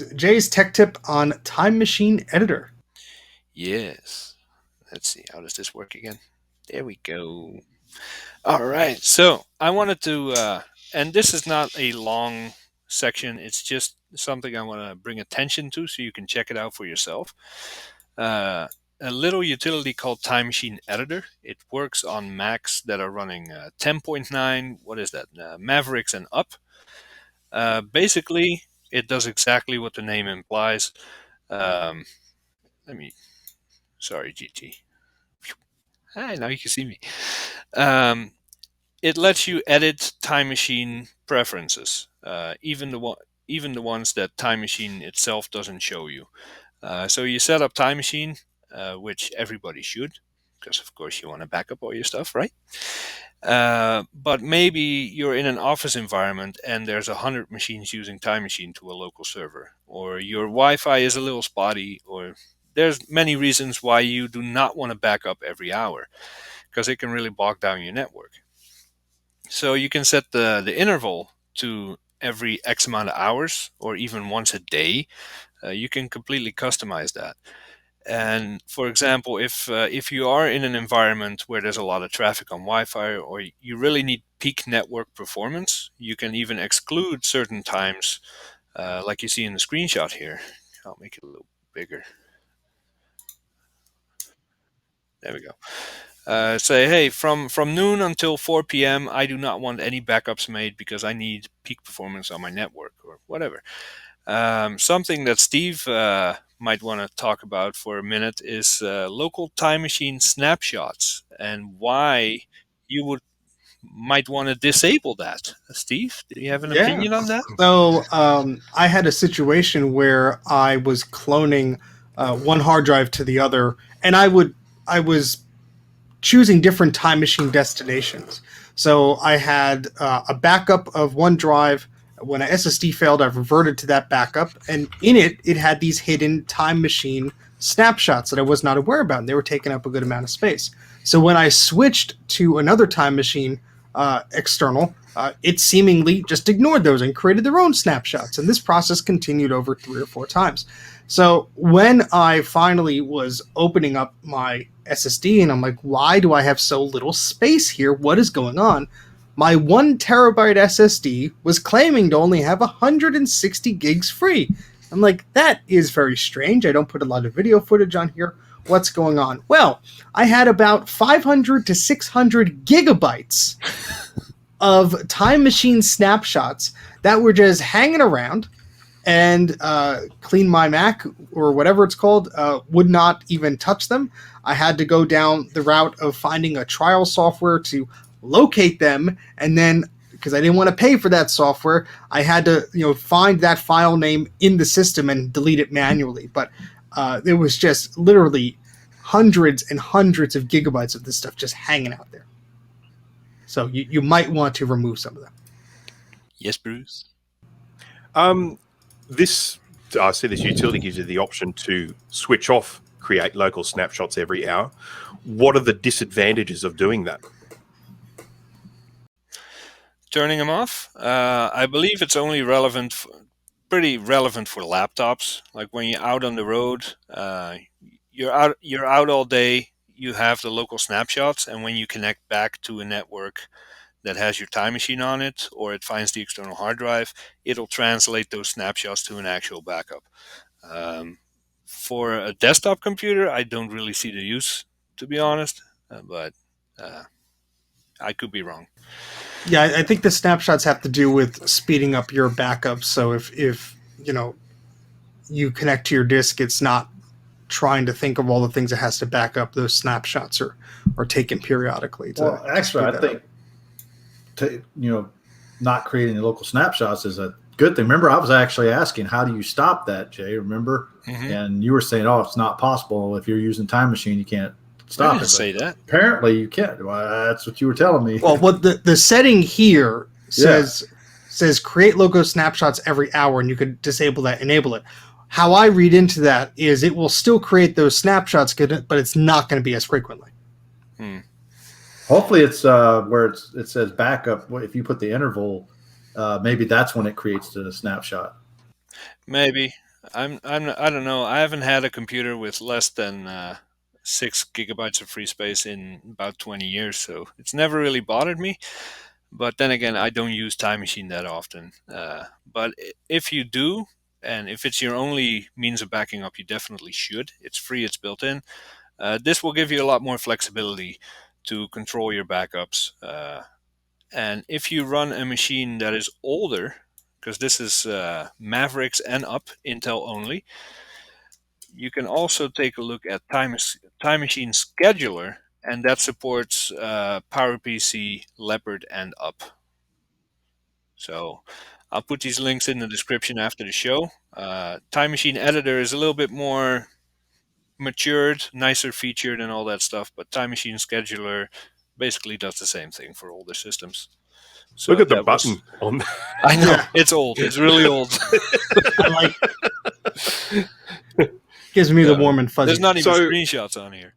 is Jay's tech tip on Time Machine Editor. Yes. Let's see. How does this work again? There we go. All right. So I wanted to, and this is not a long section. It's just something I want to bring attention to so you can check it out for yourself. Uh, a little utility called Time Machine Editor. It works on Macs that are running 10.9. What is that? Mavericks and up. Basically, it does exactly what the name implies. Um, let me. Sorry, GT. Hi, now you can see me. Um, it lets you edit Time Machine preferences, even the ones that Time Machine itself doesn't show you. So you set up Time Machine, which everybody should, because of course you want to back up all your stuff, right? But maybe you're in an office environment and there's 100 machines using Time Machine to a local server, or your Wi-Fi is a little spotty, or there's many reasons why you do not want to back up every hour, because it can really bog down your network. So you can set the interval to every X amount of hours, or even once a day. You can completely customize that. And for example, if you are in an environment where there's a lot of traffic on Wi-Fi, or you really need peak network performance, you can even exclude certain times, like you see in the screenshot here. I'll make it a little bigger. There we go. Say, hey, from noon until 4 p.m., I do not want any backups made because I need peak performance on my network or whatever. Something that Steve might want to talk about for a minute is local time machine snapshots and why you might want to disable that. Steve, do you have an Yeah. opinion on that? So I had a situation where I was cloning one hard drive to the other, and I was choosing different time machine destinations. So I had a backup of one drive. When a SSD failed, I reverted to that backup, and in it, it had these hidden time machine snapshots that I was not aware about, and they were taking up a good amount of space. So when I switched to another time machine external, it seemingly just ignored those and created their own snapshots, and this process continued over 3 or 4 times. So when I finally was opening up my SSD and I'm like, why do I have so little space here? What is going on? My 1 terabyte SSD was claiming to only have 160 gigs free. I'm like, that is very strange. I don't put a lot of video footage on here. What's going on? Well, I had about 500 to 600 gigabytes of time machine snapshots that were just hanging around, and Clean My Mac or whatever it's called would not even touch them. I had to go down the route of finding a trial software to locate them, and then because I didn't want to pay for that software, I had to find that file name in the system and delete it manually. But there was just literally hundreds and hundreds of gigabytes of this stuff just hanging out there. So you might want to remove some of them. Yes, Bruce. This I see this utility gives you the option to switch off create local snapshots every hour. What are the disadvantages of doing that? Turning them off. I believe it's only pretty relevant for laptops. Like when you're out on the road, you're out all day. You have the local snapshots, and when you connect back to a network that has your time machine on it, or it finds the external hard drive, it'll translate those snapshots to an actual backup. For a desktop computer, I don't really see the use, to be honest, but I could be wrong. Yeah, I think the snapshots have to do with speeding up your backups. So if you connect to your disk, it's not trying to think of all the things it has to back up. Those snapshots are taken periodically. Well, actually, I think not creating the local snapshots is a good thing. Remember, I was actually asking, how do you stop that, Jay? Remember? Mm-hmm. And you were saying, oh, it's not possible. If you're using Time Machine, you can't stop I didn't say that. Apparently, you can't. Well, that's what you were telling me. Well, what the setting here says create local snapshots every hour, and you could disable that, enable it. How I read into that is it will still create those snapshots, but it's not going to be as frequently. Hopefully, it's where it says backup. If you put the interval, maybe that's when it creates the snapshot. Maybe. I don't know. I haven't had a computer with less than 6 gigabytes of free space in about 20 years, so it's never really bothered me. But then again, I don't use Time Machine that often. But if you do, and if it's your only means of backing up, you definitely should. It's free, it's built in. This will give you a lot more flexibility to control your backups. And if you run a machine that is older, because this is Mavericks and up, Intel only, you can also take a look at Time Machine Scheduler, and that supports PowerPC, Leopard, and up. So I'll put these links in the description after the show. TimeMachineEditor is a little bit more matured, nicer featured, and all that stuff, but Time Machine Scheduler basically does the same thing for older systems. So Look at the that was- button on that. I know, Yeah. it's old. It's really old. I like gives me the warm and fuzzy. There's not even So- screenshots on here.